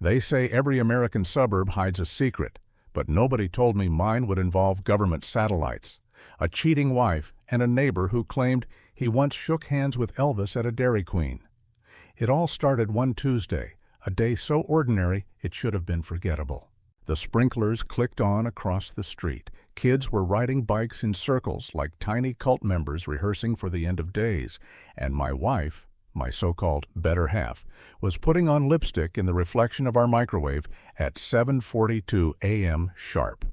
They say every American suburb hides a secret, but nobody told me mine would involve government satellites, a cheating wife, and a neighbor who claimed he once shook hands with Elvis at a Dairy Queen. It all started one Tuesday, a day so ordinary it should have been forgettable. The sprinklers clicked on across the street. Kids were riding bikes in circles like tiny cult members rehearsing for the end of days, and my wife, my so-called better half, was putting on lipstick in the reflection of our microwave at 7:42 a.m. sharp.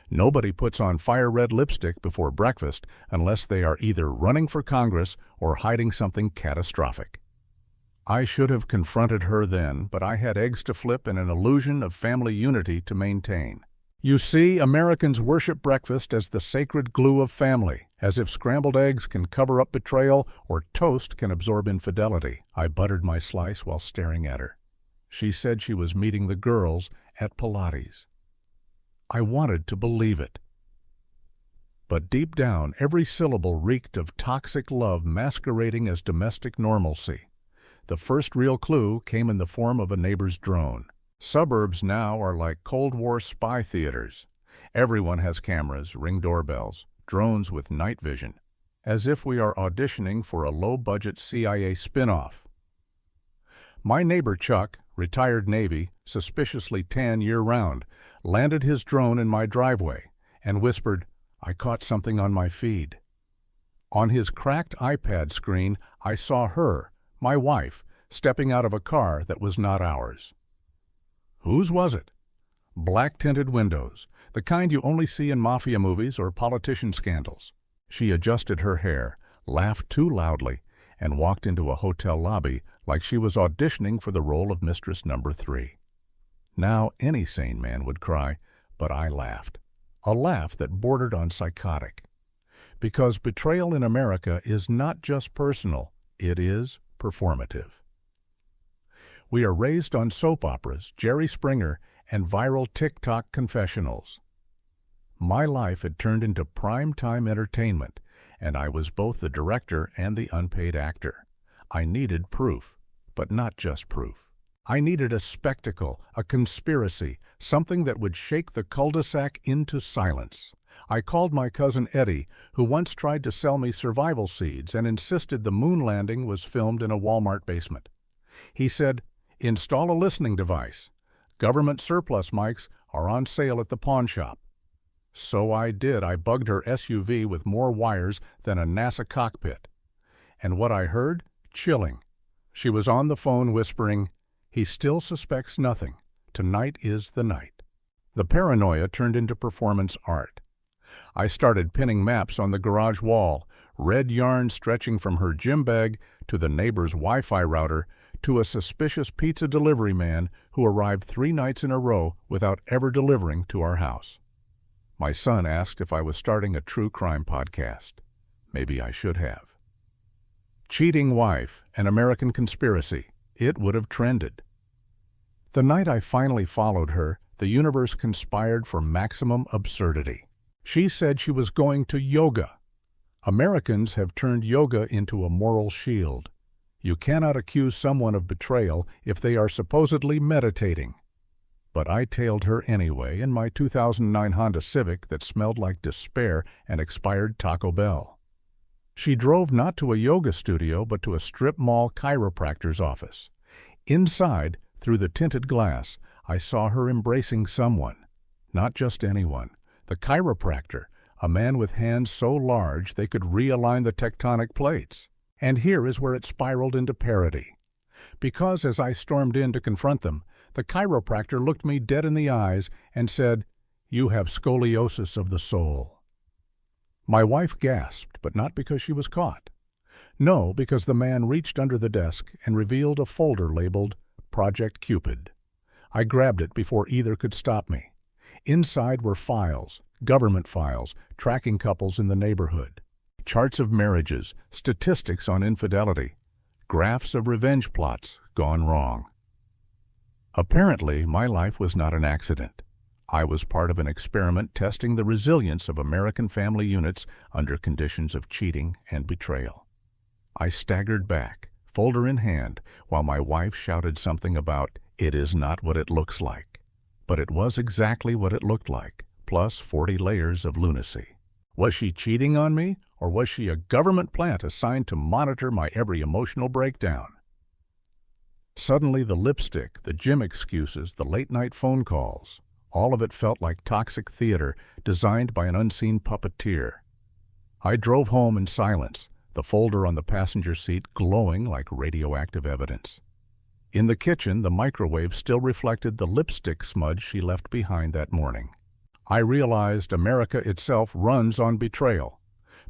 Nobody puts on fire-red lipstick before breakfast unless they are either running for Congress or hiding something catastrophic. I should have confronted her then, but I had eggs to flip and an illusion of family unity to maintain. You see, Americans worship breakfast as the sacred glue of family, as if scrambled eggs can cover up betrayal or toast can absorb infidelity. I buttered my slice while staring at her. She said she was meeting the girls at Pilates. I wanted to believe it. But deep down, every syllable reeked of toxic love masquerading as domestic normalcy. The first real clue came in the form of a neighbor's drone. Suburbs now are like Cold War spy theaters. Everyone has cameras, ring doorbells, drones with night vision, as if we are auditioning for a low-budget CIA spin-off. My neighbor Chuck, retired Navy, suspiciously tan year-round, landed his drone in my driveway and whispered, "I caught something on my feed." On his cracked iPad screen, I saw her, my wife, stepping out of a car that was not ours. Whose was it? Black-tinted windows, the kind you only see in mafia movies or politician scandals. She adjusted her hair, laughed too loudly, and walked into a hotel lobby like she was auditioning for the role of Mistress Number 3. Now any sane man would cry, but I laughed. A laugh that bordered on psychotic. Because betrayal in America is not just personal, it is performative. We are raised on soap operas, Jerry Springer, and viral TikTok confessionals. My life had turned into prime-time entertainment, and I was both the director and the unpaid actor. I needed proof, but not just proof. I needed a spectacle, a conspiracy, something that would shake the cul-de-sac into silence. I called my cousin Eddie, who once tried to sell me survival seeds and insisted the moon landing was filmed in a Walmart basement. He said, "Install a listening device. Government surplus mics are on sale at the pawn shop." So I did. I bugged her SUV with more wires than a NASA cockpit. And what I heard? Chilling. She was on the phone whispering, "He still suspects nothing. Tonight is the night." The paranoia turned into performance art. I started pinning maps on the garage wall, red yarn stretching from her gym bag to the neighbor's Wi-Fi router to a suspicious pizza delivery man who arrived 3 nights in a row without ever delivering to our house. My son asked if I was starting a true crime podcast. Maybe I should have. Cheating wife, an American conspiracy. It would have trended. The night I finally followed her, the universe conspired for maximum absurdity. She said she was going to yoga. Americans have turned yoga into a moral shield. You cannot accuse someone of betrayal if they are supposedly meditating. But I tailed her anyway in my 2009 Honda Civic that smelled like despair and expired Taco Bell. She drove not to a yoga studio but to a strip mall chiropractor's office. Inside, through the tinted glass, I saw her embracing someone. Not just anyone. The chiropractor, a man with hands so large they could realign the tectonic plates. And here is where it spiraled into parody. Because as I stormed in to confront them, the chiropractor looked me dead in the eyes and said, "You have scoliosis of the soul." My wife gasped, but not because she was caught. No, because the man reached under the desk and revealed a folder labeled Project Cupid. I grabbed it before either could stop me. Inside were files, government files, tracking couples in the neighborhood, charts of marriages, statistics on infidelity, graphs of revenge plots gone wrong. Apparently, my life was not an accident. I was part of an experiment testing the resilience of American family units under conditions of cheating and betrayal. I staggered back, folder in hand, while my wife shouted something about It is not what it looks like. But it was exactly what it looked like, plus 40 layers of lunacy. Was she cheating on me, or was she a government plant assigned to monitor my every emotional breakdown? Suddenly the lipstick, the gym excuses, the late-night phone calls, all of it felt like toxic theater designed by an unseen puppeteer. I drove home in silence, the folder on the passenger seat glowing like radioactive evidence. In the kitchen, the microwave still reflected the lipstick smudge she left behind that morning. I realized America itself runs on betrayal.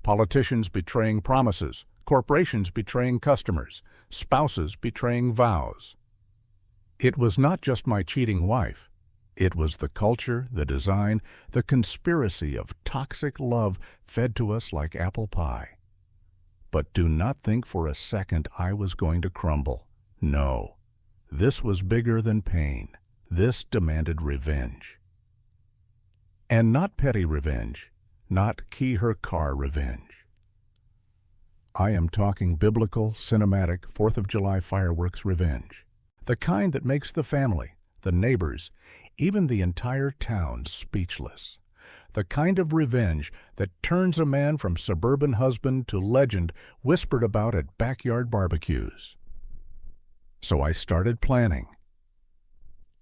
Politicians betraying promises, corporations betraying customers, spouses betraying vows. It was not just my cheating wife. It was the culture, the design, the conspiracy of toxic love fed to us like apple pie. But do not think for a second I was going to crumble. No. This was bigger than pain. This demanded revenge. And not petty revenge, not key her car revenge. I am talking biblical, cinematic 4th of July fireworks revenge. The kind that makes the family, the neighbors, even the entire town speechless. The kind of revenge that turns a man from suburban husband to legend whispered about at backyard barbecues. So I started planning.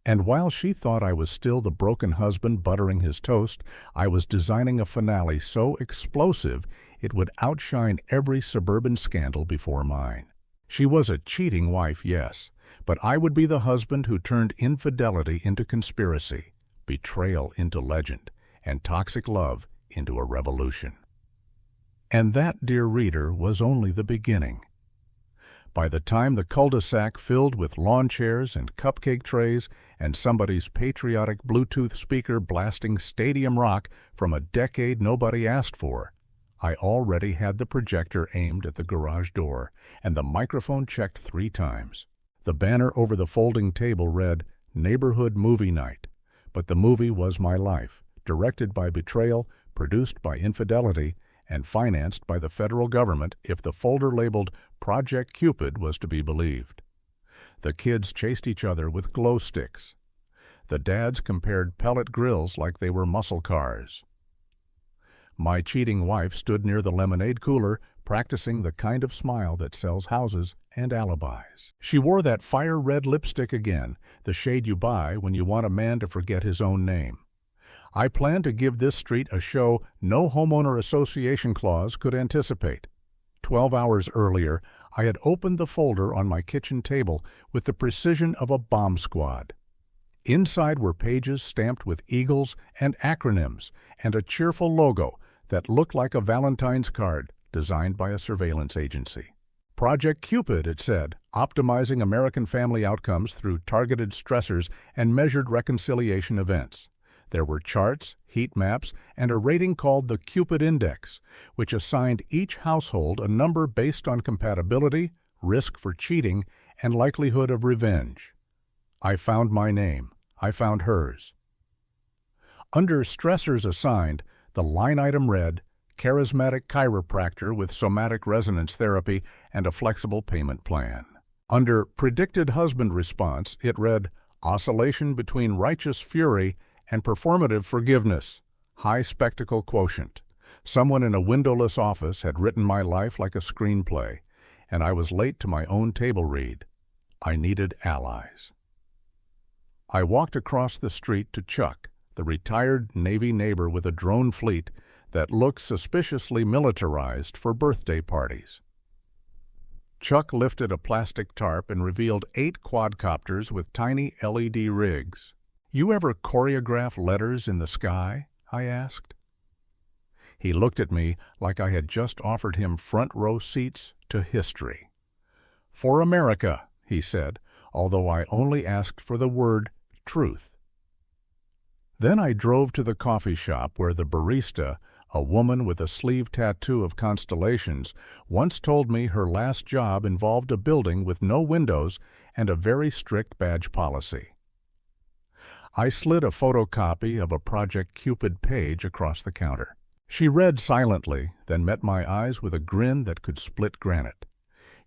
And while she thought I was still the broken husband buttering his toast, I was designing a finale so explosive it would outshine every suburban scandal before mine. She was a cheating wife, yes, but I would be the husband who turned infidelity into conspiracy, betrayal into legend, and toxic love into a revolution. And that, dear reader, was only the beginning. By the time the cul-de-sac filled with lawn chairs and cupcake trays and somebody's patriotic Bluetooth speaker blasting stadium rock from a decade nobody asked for, I already had the projector aimed at the garage door and the microphone checked 3 times. The banner over the folding table read, "Neighborhood Movie Night," but the movie was my life, directed by betrayal, produced by infidelity, and financed by the federal government if the folder labeled Project Cupid was to be believed. The kids chased each other with glow sticks. The dads compared pellet grills like they were muscle cars. My cheating wife stood near the lemonade cooler, practicing the kind of smile that sells houses and alibis. She wore that fire-red lipstick again, the shade you buy when you want a man to forget his own name. I planned to give this street a show no homeowner association clause could anticipate. 12 hours earlier, I had opened the folder on my kitchen table with the precision of a bomb squad. Inside were pages stamped with eagles and acronyms and a cheerful logo that looked like a Valentine's card designed by a surveillance agency. Project Cupid, it said, optimizing American family outcomes through targeted stressors and measured reconciliation events. There were charts, heat maps, and a rating called the Cupid Index, which assigned each household a number based on compatibility, risk for cheating, and likelihood of revenge. I found my name. I found hers. Under stressors assigned, the line item read, charismatic chiropractor with somatic resonance therapy and a flexible payment plan. Under predicted husband response, it read, oscillation between righteous fury and performative forgiveness, high spectacle quotient. Someone in a windowless office had written my life like a screenplay, and I was late to my own table read. I needed allies. I walked across the street to Chuck, the retired Navy neighbor with a drone fleet that looked suspiciously militarized for birthday parties. Chuck lifted a plastic tarp and revealed 8 quadcopters with tiny LED rigs. "You ever choreograph letters in the sky?" I asked. He looked at me like I had just offered him front row seats to history. "For America," he said, although I only asked for the word truth. Then I drove to the coffee shop where the barista, a woman with a sleeve tattoo of constellations, once told me her last job involved a building with no windows and a very strict badge policy. I slid a photocopy of a Project Cupid page across the counter. She read silently, then met my eyes with a grin that could split granite.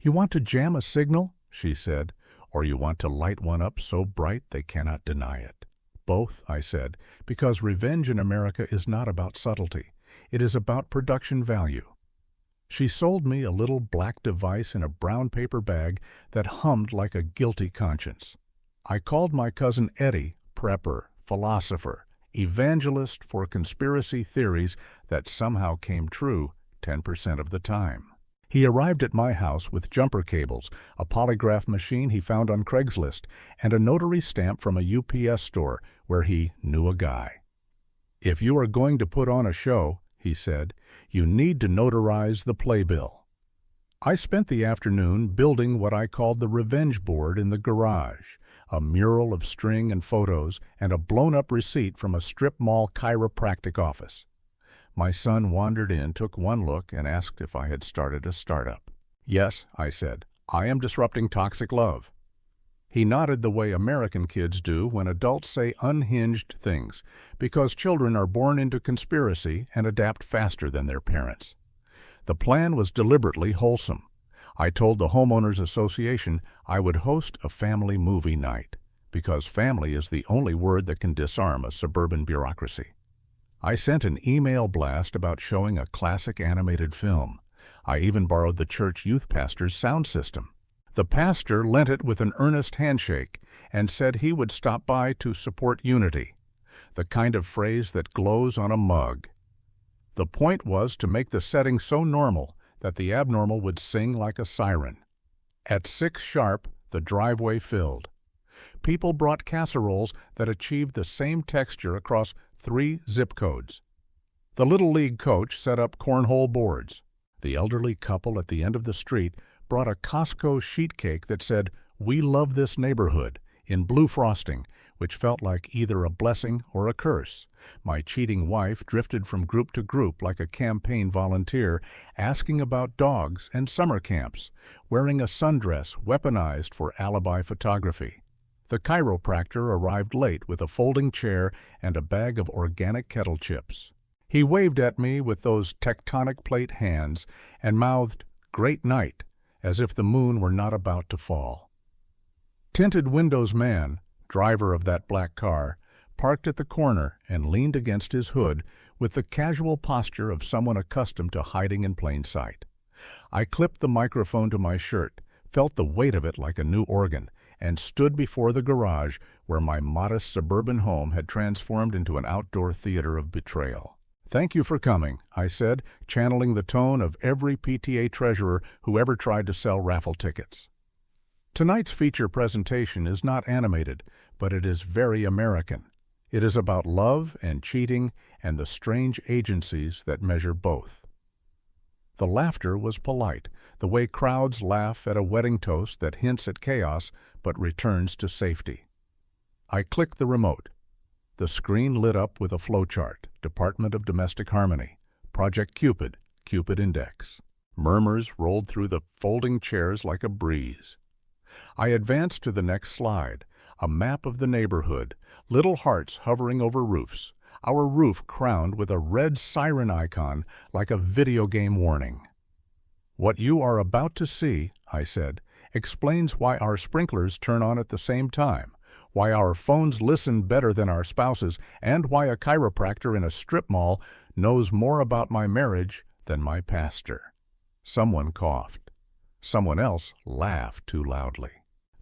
"You want to jam a signal?" she said. Or you want to light one up so bright they cannot deny it? Both, I said, because revenge in America is not about subtlety. It is about production value. She sold me a little black device in a brown paper bag that hummed like a guilty conscience. I called my cousin Eddie prepper, philosopher, evangelist for conspiracy theories that somehow came true 10% of the time. He arrived at my house with jumper cables, a polygraph machine he found on Craigslist, and a notary stamp from a UPS store where he knew a guy. If you are going to put on a show, he said, you need to notarize the playbill. I spent the afternoon building what I called the revenge board in the garage, a mural of string and photos and a blown-up receipt from a strip mall chiropractic office. My son wandered in, took one look, and asked if I had started a startup. Yes, I said, I am disrupting toxic love. He nodded the way American kids do when adults say unhinged things, because children are born into conspiracy and adapt faster than their parents. The plan was deliberately wholesome. I told the Homeowners Association I would host a family movie night, because family is the only word that can disarm a suburban bureaucracy. I sent an email blast about showing a classic animated film. I even borrowed the church youth pastor's sound system. The pastor lent it with an earnest handshake and said he would stop by to support unity, the kind of phrase that glows on a mug. The point was to make the setting so normal that the abnormal would sing like a siren. At 6 sharp, the driveway filled. People brought casseroles that achieved the same texture across 3 zip codes. The Little League coach set up cornhole boards. The elderly couple at the end of the street brought a Costco sheet cake that said, "We love this neighborhood," in blue frosting, which felt like either a blessing or a curse. My cheating wife drifted from group to group like a campaign volunteer, asking about dogs and summer camps, wearing a sundress weaponized for alibi photography. The chiropractor arrived late with a folding chair and a bag of organic kettle chips. He waved at me with those tectonic plate hands and mouthed, "Great night," as if the moon were not about to fall. Tinted windows man, driver of that black car, parked at the corner and leaned against his hood with the casual posture of someone accustomed to hiding in plain sight. I clipped the microphone to my shirt, felt the weight of it like a new organ, and stood before the garage where my modest suburban home had transformed into an outdoor theater of betrayal. "Thank you for coming," I said, channeling the tone of every PTA treasurer who ever tried to sell raffle tickets. Tonight's feature presentation is not animated, but it is very American. It is about love and cheating and the strange agencies that measure both. The laughter was polite, the way crowds laugh at a wedding toast that hints at chaos but returns to safety. I clicked the remote. The screen lit up with a flowchart, Department of Domestic Harmony, Project Cupid, Cupid Index. Murmurs rolled through the folding chairs like a breeze. I advanced to the next slide, a map of the neighborhood, little hearts hovering over roofs, our roof crowned with a red siren icon like a video game warning. "What you are about to see," I said, "explains why our sprinklers turn on at the same time, why our phones listen better than our spouses, and why a chiropractor in a strip mall knows more about my marriage than my pastor." Someone coughed. Someone else laughed too loudly.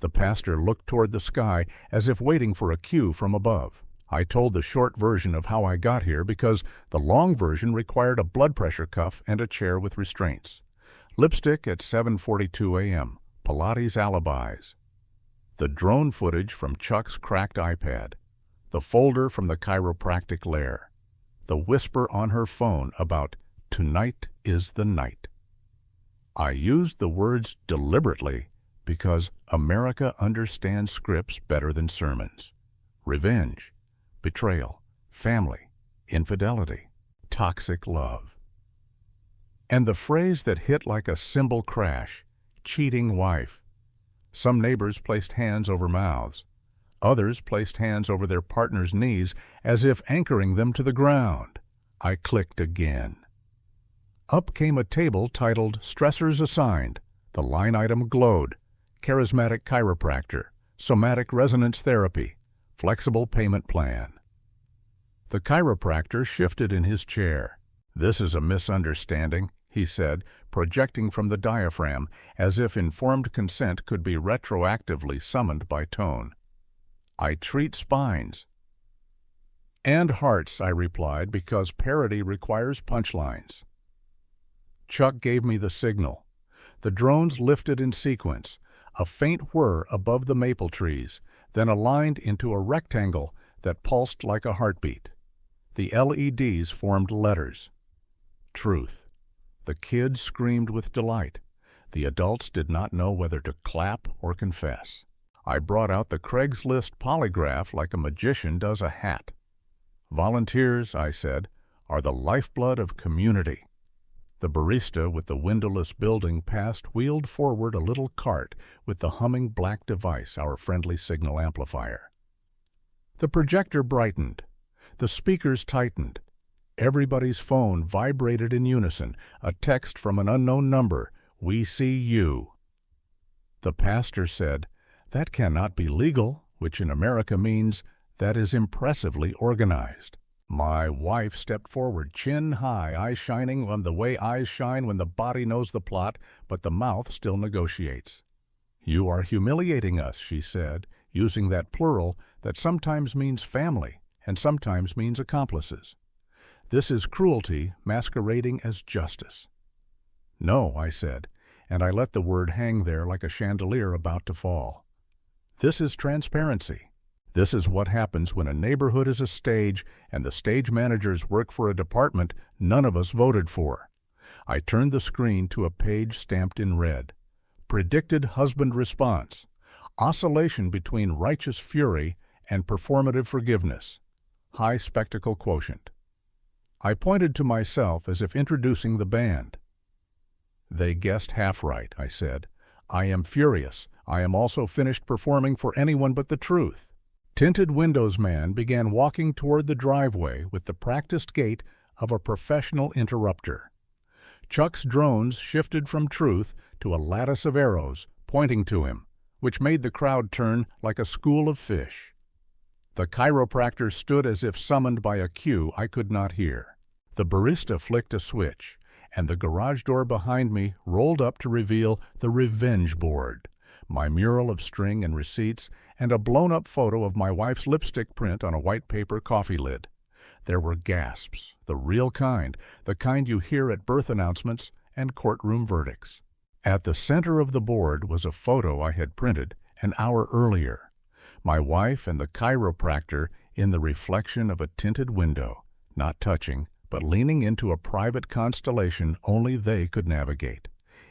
The pastor looked toward the sky as if waiting for a cue from above. I told the short version of how I got here because the long version required a blood pressure cuff and a chair with restraints. Lipstick at 7:42 a.m., Pilates alibis. The drone footage from Chuck's cracked iPad. The folder from the chiropractic lair. The whisper on her phone about "tonight is the night." I used the words deliberately because America understands scripts better than sermons. Revenge, betrayal, family, infidelity, toxic love. And the phrase that hit like a cymbal crash, cheating wife. Some neighbors placed hands over mouths. Others placed hands over their partner's knees as if anchoring them to the ground. I clicked again. Up came a table titled "Stressors Assigned." The line item glowed. charismatic chiropractor, somatic resonance therapy, flexible payment plan. The chiropractor shifted in his chair. "This is a misunderstanding," he said, projecting from the diaphragm as if informed consent could be retroactively summoned by tone. "I treat spines." "And hearts," I replied, because parody requires punchlines. Chuck gave me the signal. The drones lifted in sequence, a faint whir above the maple trees, then aligned into a rectangle that pulsed like a heartbeat. The LEDs formed letters. Truth. The kids screamed with delight. The adults did not know whether to clap or confess. I brought out the Craigslist polygraph like a magician does a hat. "Volunteers," I said, "are the lifeblood of community." The barista with the windowless building past wheeled forward a little cart with the humming black device, our friendly signal amplifier. The projector brightened. The speakers tightened. Everybody's phone vibrated in unison, a text from an unknown number, "We see you." The pastor said, "That cannot be legal," which in America means, "That is impressively organized." My wife stepped forward, chin high, eyes shining the way eyes shine when the body knows the plot, but the mouth still negotiates. "You are humiliating us," she said, using that plural that sometimes means family and sometimes means accomplices. "This is cruelty masquerading as justice." "No," I said, and I let the word hang there like a chandelier about to fall. "This is transparency. This is what happens when a neighborhood is a stage and the stage managers work for a department none of us voted for." I turned the screen to a page stamped in red. Predicted husband response. Oscillation between righteous fury and performative forgiveness. High spectacle quotient. I pointed to myself as if introducing the band. "They guessed half right," I said. "I am furious. I am also finished performing for anyone but the truth." Tinted Windows Man began walking toward the driveway with the practiced gait of a professional interrupter. Chuck's drones shifted from truth to a lattice of arrows pointing to him, which made the crowd turn like a school of fish. The chiropractor stood as if summoned by a cue I could not hear. The barista flicked a switch, and the garage door behind me rolled up to reveal the revenge board, my mural of string and receipts, and a blown-up photo of my wife's lipstick print on a white paper coffee lid. There were gasps, the real kind, the kind you hear at birth announcements and courtroom verdicts. At the center of the board was a photo I had printed an hour earlier. My wife and the chiropractor in the reflection of a tinted window, not touching, but leaning into a private constellation only they could navigate.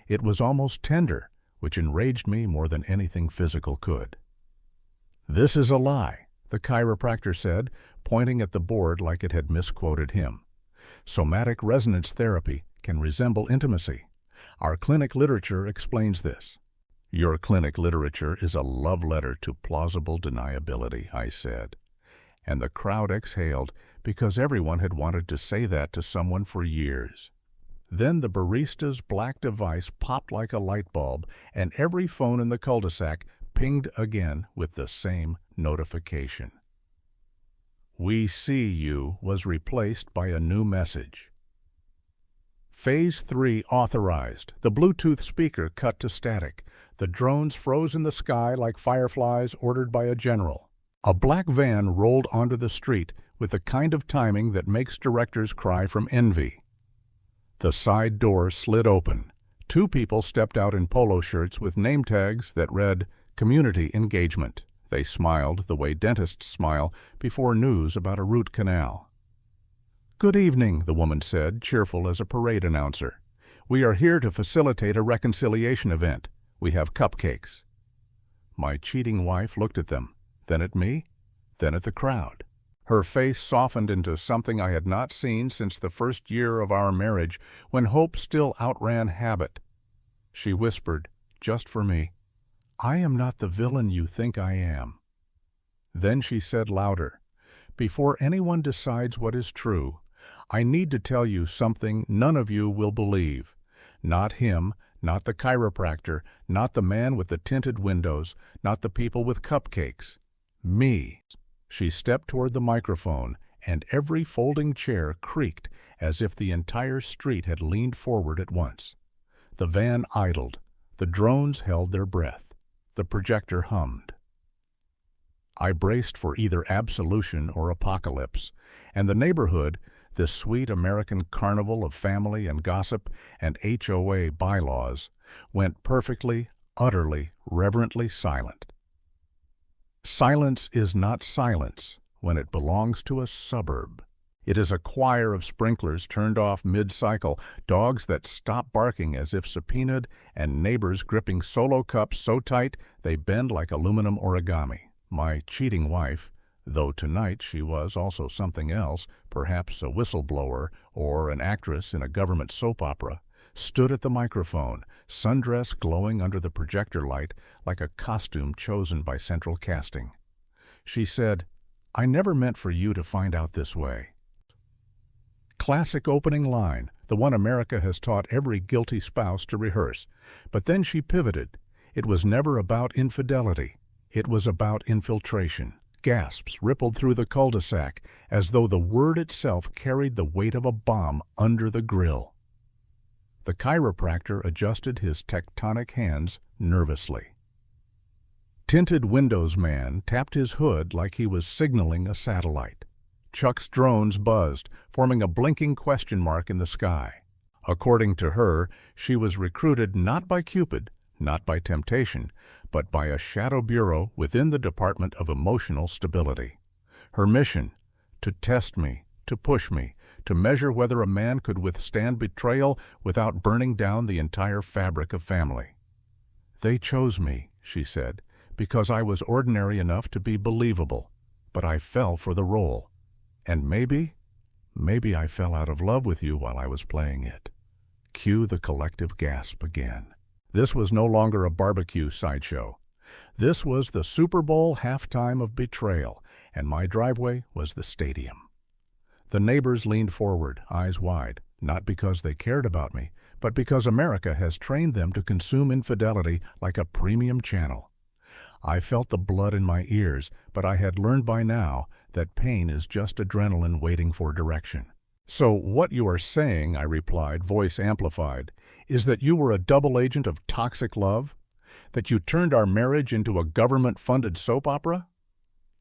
It was almost tender, which enraged me more than anything physical could. "This is a lie," the chiropractor said, pointing at the board like it had misquoted him. "Somatic resonance therapy can resemble intimacy. Our clinic literature explains this." "Your clinic literature is a love letter to plausible deniability," I said. And the crowd exhaled because everyone had wanted to say that to someone for years. Then the barista's black device popped like a light bulb, and every phone in the cul-de-sac pinged again with the same notification. "We see you" was replaced by a new message. Phase 3 authorized. The Bluetooth speaker cut to static. The drones froze in the sky like fireflies ordered by a general. A black van rolled onto the street with the kind of timing that makes directors cry from envy. The side door slid open. 2 people stepped out in polo shirts with name tags that read, "Community Engagement." They smiled the way dentists smile before news about a root canal. "Good evening," the woman said, cheerful as a parade announcer. "We are here to facilitate a reconciliation event. We have cupcakes." My cheating wife looked at them, then at me, then at the crowd. Her face softened into something I had not seen since the first year of our marriage, when hope still outran habit. She whispered, just for me, "I am not the villain you think I am." Then she said louder, "Before anyone decides what is true, I need to tell you something none of you will believe. Not him, Not the chiropractor, not the man with the tinted windows, not the people with cupcakes. Me. She stepped toward the microphone, and every folding chair creaked as if the entire street had leaned forward at once. The van idled. The drones held their breath. The projector hummed. I braced for either absolution or apocalypse, and the neighborhood, this sweet American carnival of family and gossip and HOA bylaws, went perfectly, utterly, reverently silent. Silence is not silence when it belongs to a suburb. It is a choir of sprinklers turned off mid-cycle, dogs that stop barking as if subpoenaed, and neighbors gripping solo cups so tight they bend like aluminum origami. My cheating wife, though tonight she was also something else, perhaps a whistleblower or an actress in a government soap opera, stood at the microphone, sundress glowing under the projector light like a costume chosen by central casting. She said, "I never meant for you to find out this way." Classic opening line, the one America has taught every guilty spouse to rehearse. But then she pivoted. It was never about infidelity. It was about infiltration. Gasps rippled through the cul-de-sac as though the word itself carried the weight of a bomb under the grill. The chiropractor adjusted his tectonic hands nervously. Tinted Windows Man tapped his hood like he was signaling a satellite. Chuck's drones buzzed, forming a blinking question mark in the sky. According to her, she was recruited not by Cupid, not by temptation, but by a shadow bureau within the Department of Emotional Stability. Her mission: to test me, to push me, to measure whether a man could withstand betrayal without burning down the entire fabric of family. "They chose me," she said, "because I was ordinary enough to be believable, but I fell for the role. And maybe I fell out of love with you while I was playing it." Cue the collective gasp again. This was no longer a barbecue sideshow. This was the Super Bowl halftime of betrayal, and my driveway was the stadium. The neighbors leaned forward, eyes wide, not because they cared about me, but because America has trained them to consume infidelity like a premium channel. I felt the blood in my ears, but I had learned by now that pain is just adrenaline waiting for direction. "So what you are saying," I replied, voice amplified, "is that you were a double agent of toxic love? That you turned our marriage into a government-funded soap opera?"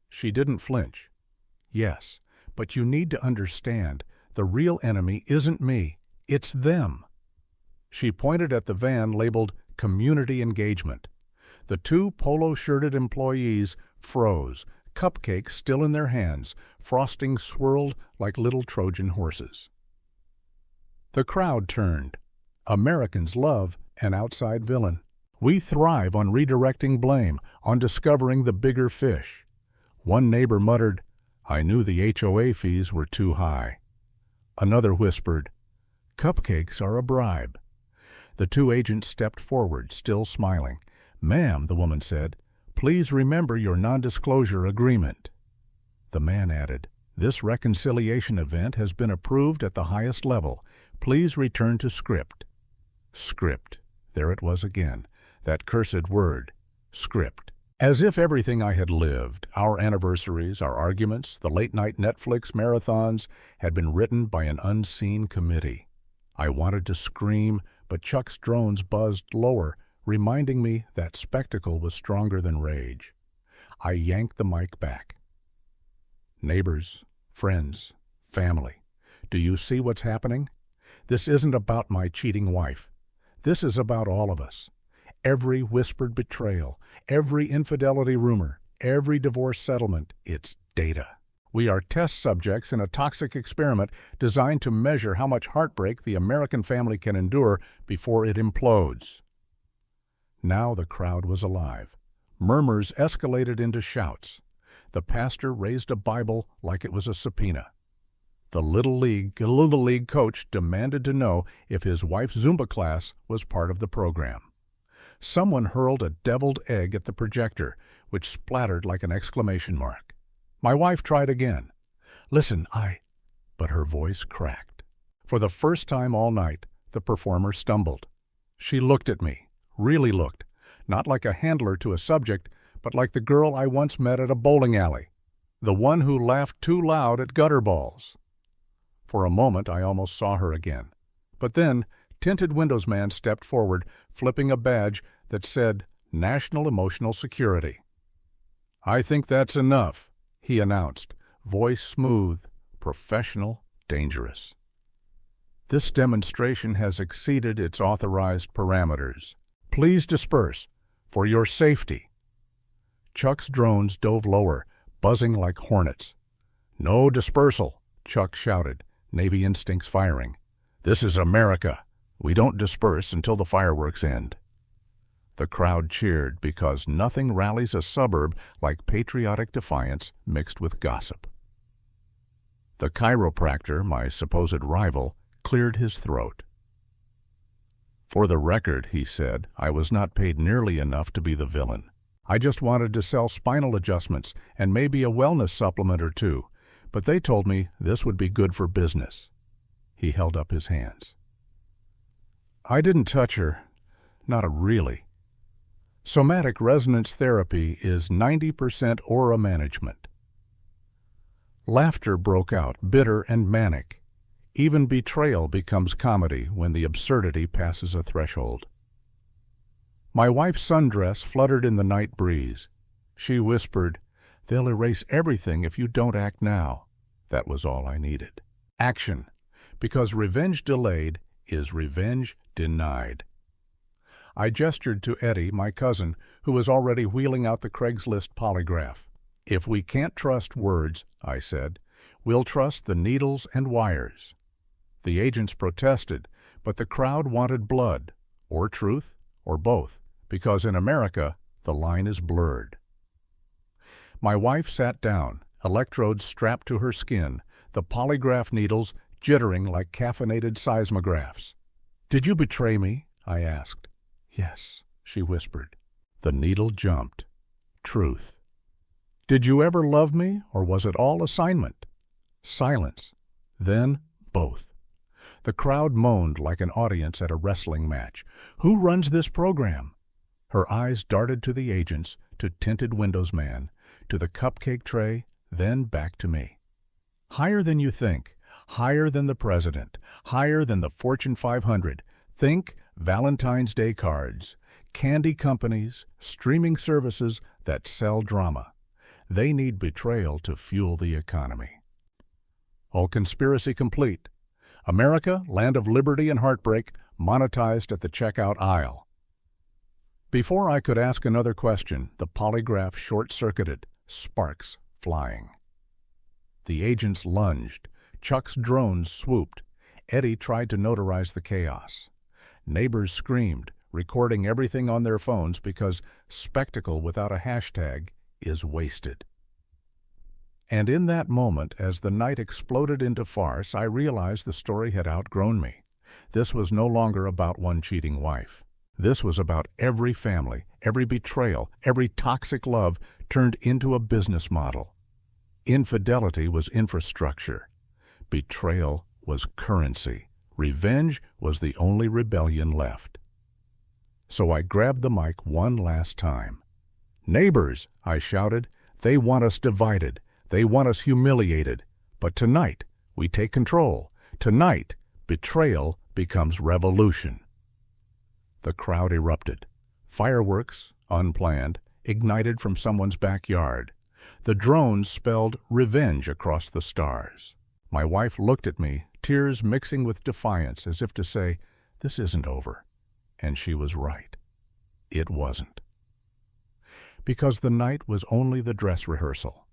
She didn't flinch. "Yes, but you need to understand, the real enemy isn't me, it's them." She pointed at the van labeled Community Engagement. The two polo-shirted employees froze, cupcakes still in their hands, frosting swirled like little Trojan horses. The crowd turned. Americans love an outside villain. We thrive on redirecting blame, on discovering the bigger fish. One neighbor muttered, "I knew the HOA fees were too high." Another whispered, "Cupcakes are a bribe." The two agents stepped forward, still smiling. "Ma'am," the woman said, "please remember your non-disclosure agreement." The man added, "This reconciliation event has been approved at the highest level. Please return to script." Script. There it was again, that cursed word, script. As if everything I had lived, our anniversaries, our arguments, the late-night Netflix marathons, had been written by an unseen committee. I wanted to scream, but Chuck's drones buzzed lower, reminding me that spectacle was stronger than rage. I yanked the mic back. "Neighbors, friends, family, do you see what's happening? This isn't about my cheating wife. This is about all of us. Every whispered betrayal, every infidelity rumor, every divorce settlement, it's data. We are test subjects in a toxic experiment designed to measure how much heartbreak the American family can endure before it implodes." Now the crowd was alive. Murmurs escalated into shouts. The pastor raised a Bible like it was a subpoena. The Little League coach demanded to know if his wife's Zumba class was part of the program. Someone hurled a deviled egg at the projector, which splattered like an exclamation mark. My wife tried again. "Listen, But her voice cracked. For the first time all night, the performer stumbled. She looked at me, really looked, not like a handler to a subject, but like the girl I once met at a bowling alley, the one who laughed too loud at gutter balls. For a moment I almost saw her again, but then Tinted Windows Man stepped forward, flipping a badge that said National Emotional Security. "I think that's enough," he announced, voice smooth, professional, dangerous. "This demonstration has exceeded its authorized parameters. Please disperse, for your safety." Chuck's drones dove lower, buzzing like hornets. "No dispersal," Chuck shouted, Navy instincts firing. "This is America. We don't disperse until the fireworks end." The crowd cheered because nothing rallies a suburb like patriotic defiance mixed with gossip. The chiropractor, my supposed rival, cleared his throat. "For the record," he said, "I was not paid nearly enough to be the villain. I just wanted to sell spinal adjustments and maybe a wellness supplement or two, but they told me this would be good for business." He held up his hands. "I didn't touch her, not really. Somatic resonance therapy is 90% aura management." Laughter broke out, bitter and manic. Even betrayal becomes comedy when the absurdity passes a threshold. My wife's sundress fluttered in the night breeze. She whispered, "They'll erase everything if you don't act now." That was all I needed. Action, because revenge delayed is revenge denied. I gestured to Eddie, my cousin, who was already wheeling out the Craigslist polygraph. "If we can't trust words," I said, "we'll trust the needles and wires." The agents protested, but the crowd wanted blood, or truth, or both, because in America, the line is blurred. My wife sat down, electrodes strapped to her skin, the polygraph needles jittering like caffeinated seismographs. "Did you betray me?" I asked. "Yes," she whispered. The needle jumped. Truth. "Did you ever love me, or was it all assignment?" Silence. Then both. The crowd moaned like an audience at a wrestling match. "Who runs this program?" Her eyes darted to the agents, to Tinted Windows Man, to the cupcake tray, then back to me. "Higher than you think, higher than the president, higher than the Fortune 500. Think Valentine's Day cards, candy companies, streaming services that sell drama. They need betrayal to fuel the economy." All conspiracy complete. America, land of liberty and heartbreak, monetized at the checkout aisle. Before I could ask another question, the polygraph short-circuited, sparks flying. The agents lunged. Chuck's drones swooped. Eddie tried to notarize the chaos. Neighbors screamed, recording everything on their phones because spectacle without a hashtag is wasted. And in that moment, as the night exploded into farce, I realized the story had outgrown me. This was no longer about one cheating wife. This was about every family, every betrayal, every toxic love turned into a business model. Infidelity was infrastructure. Betrayal was currency. Revenge was the only rebellion left. So I grabbed the mic one last time. "Neighbors," I shouted, "they want us divided. They want us humiliated. But tonight, we take control. Tonight, betrayal becomes revolution." The crowd erupted. Fireworks, unplanned, ignited from someone's backyard. The drones spelled revenge across the stars. My wife looked at me, tears mixing with defiance, as if to say, "This isn't over." And she was right. It wasn't. Because the night was only the dress rehearsal.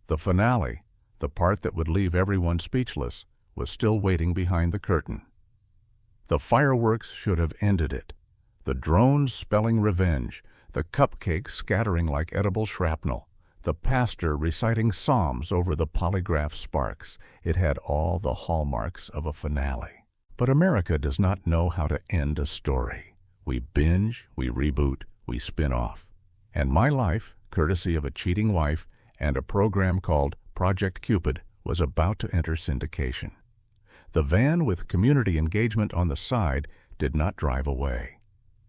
The finale, the part that would leave everyone speechless, was still waiting behind the curtain. The fireworks should have ended it. The drones spelling revenge, the cupcakes scattering like edible shrapnel, the pastor reciting psalms over the polygraph sparks. It had all the hallmarks of a finale. But America does not know how to end a story. We binge, we reboot, we spin off. And my life, courtesy of a cheating wife and a program called Project Cupid, was about to enter syndication. The van with community engagement on the side did not drive away.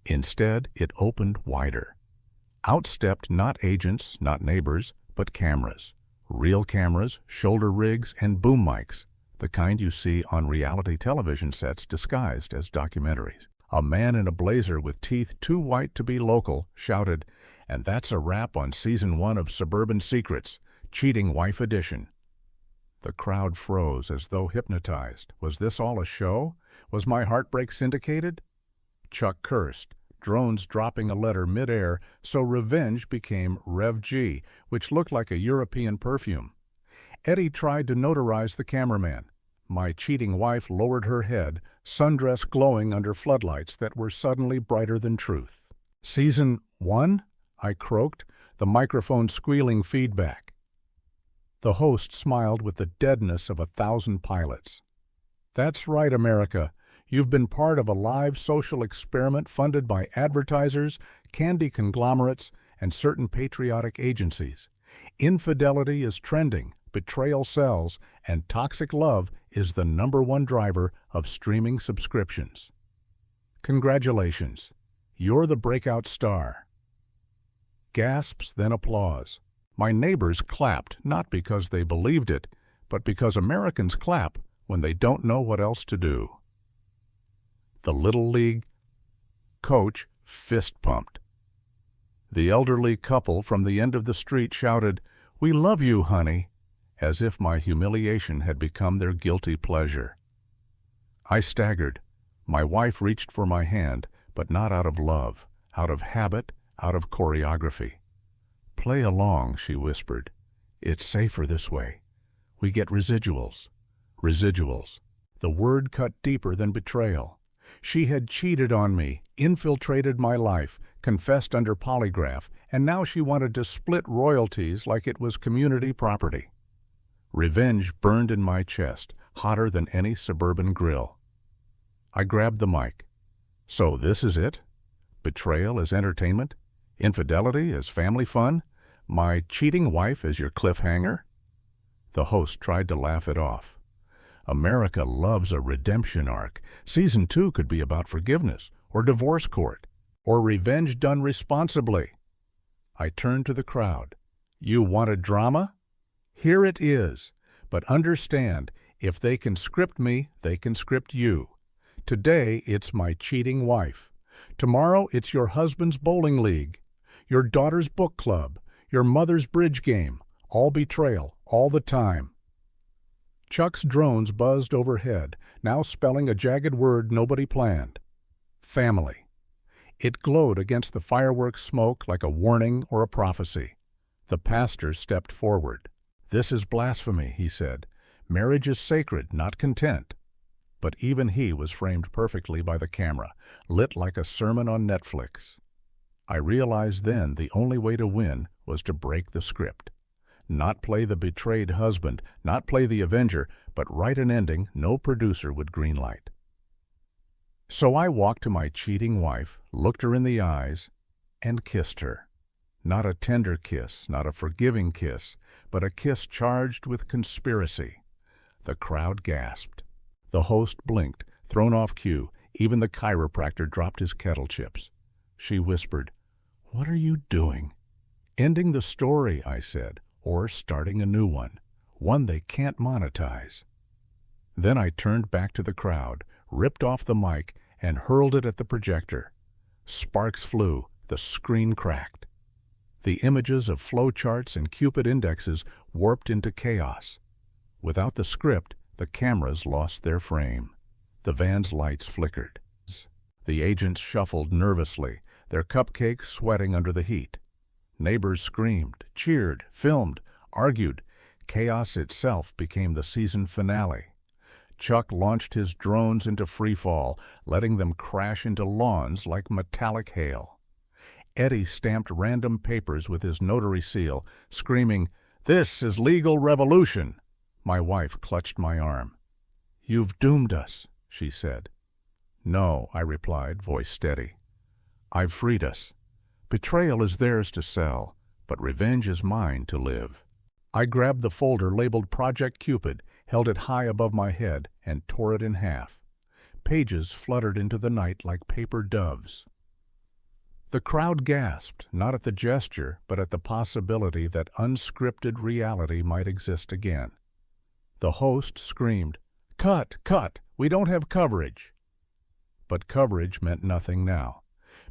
Instead, it opened wider. Out stepped not agents, not neighbors, but cameras. Real cameras, shoulder rigs, and boom mics, the kind you see on reality television sets disguised as documentaries. A man in a blazer with teeth too white to be local shouted, "And that's a wrap on Season 1 of Suburban Secrets, Cheating Wife Edition." The crowd froze as though hypnotized. Was this all a show? Was my heartbreak syndicated? Chuck cursed, drones dropping a letter midair, so revenge became Rev G, which looked like a European perfume. Eddie tried to notarize the cameraman. My cheating wife lowered her head, sundress glowing under floodlights that were suddenly brighter than truth. "Season 1?" I croaked, the microphone squealing feedback. The host smiled with the deadness of 1,000 pilots. "That's right, America. You've been part of a live social experiment funded by advertisers, candy conglomerates, and certain patriotic agencies. Infidelity is trending, betrayal sells, and toxic love is the #1 driver of streaming subscriptions. Congratulations. You're the breakout star." Gasps, then applause. My neighbors clapped not because they believed it, but because Americans clap when they don't know what else to do. The Little League coach fist-pumped. The elderly couple from the end of the street shouted, "We love you, honey," as if my humiliation had become their guilty pleasure. I staggered. My wife reached for my hand, but not out of love, out of habit, out of choreography. "Play along," she whispered. "It's safer this way. We get residuals." Residuals. The word cut deeper than betrayal. She had cheated on me, infiltrated my life, confessed under polygraph, and now she wanted to split royalties like it was community property. Revenge burned in my chest, hotter than any suburban grill. I grabbed the mic. "So this is it? Betrayal as entertainment? Infidelity as family fun? My cheating wife as your cliffhanger?" The host tried to laugh it off. "America loves a redemption arc. Season 2 could be about forgiveness, or divorce court, or revenge done responsibly." I turned to the crowd. "You wanted drama? Here it is. But understand, if they can script me, they can script you. Today, it's my cheating wife. Tomorrow, it's your husband's bowling league, your daughter's book club, your mother's bridge game, all betrayal, all the time." Chuck's drones buzzed overhead, now spelling a jagged word nobody planned. Family. It glowed against the fireworks smoke like a warning or a prophecy. The pastor stepped forward. "This is blasphemy," he said. "Marriage is sacred, not content." But even he was framed perfectly by the camera, lit like a sermon on Netflix. I realized then the only way to win was to break the script. Not play the betrayed husband, not play the avenger, but write an ending no producer would greenlight. So I walked to my cheating wife, looked her in the eyes, and kissed her. Not a tender kiss, not a forgiving kiss, but a kiss charged with conspiracy. The crowd gasped. The host blinked, thrown off cue. Even the chiropractor dropped his kettle chips. She whispered, "What are you doing?" "Ending the story," I said, "or starting a new one they can't monetize." Then I turned back to the crowd, ripped off the mic, and hurled it at the projector. Sparks flew, the screen cracked. The images of flowcharts and Cupid indexes warped into chaos. Without the script, the cameras lost their frame. The van's lights flickered. The agents shuffled nervously, their cupcakes sweating under the heat. Neighbors screamed, cheered, filmed, argued. Chaos itself became the season finale. Chuck launched his drones into freefall, letting them crash into lawns like metallic hail. Eddie stamped random papers with his notary seal, screaming, "This is legal revolution!" My wife clutched my arm. "You've doomed us," she said. "No," I replied, voice steady. "I've freed us. Betrayal is theirs to sell, but revenge is mine to live." I grabbed the folder labeled Project Cupid, held it high above my head, and tore it in half. Pages fluttered into the night like paper doves. The crowd gasped, not at the gesture, but at the possibility that unscripted reality might exist again. The host screamed, "Cut! Cut! We don't have coverage!" But coverage meant nothing now,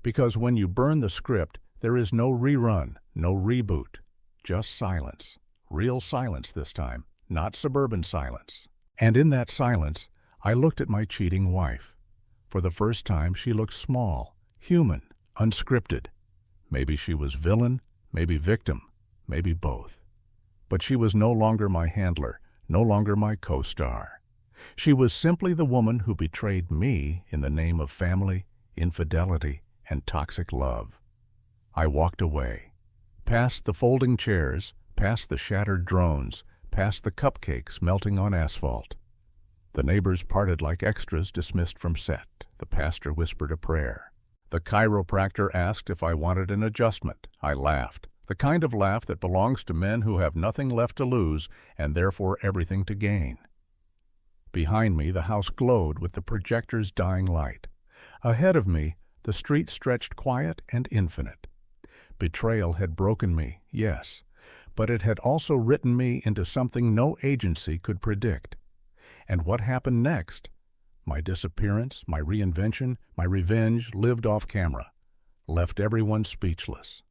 because when you burn the script, there is no rerun, no reboot, just silence. Real silence this time, not suburban silence. And in that silence, I looked at my cheating wife. For the first time, she looked small, human, unscripted. Maybe she was villain, maybe victim, maybe both. But she was no longer my handler, no longer my co-star. She was simply the woman who betrayed me in the name of family, infidelity, and toxic love. I walked away, past the folding chairs, past the shattered drones, past the cupcakes melting on asphalt. The neighbors parted like extras dismissed from set. The pastor whispered a prayer. The chiropractor asked if I wanted an adjustment. I laughed, the kind of laugh that belongs to men who have nothing left to lose and therefore everything to gain. Behind me, the house glowed with the projector's dying light. Ahead of me, the street stretched quiet and infinite. Betrayal had broken me, yes, but it had also written me into something no agency could predict. And what happened next? My disappearance, my reinvention, my revenge lived off camera, left everyone speechless.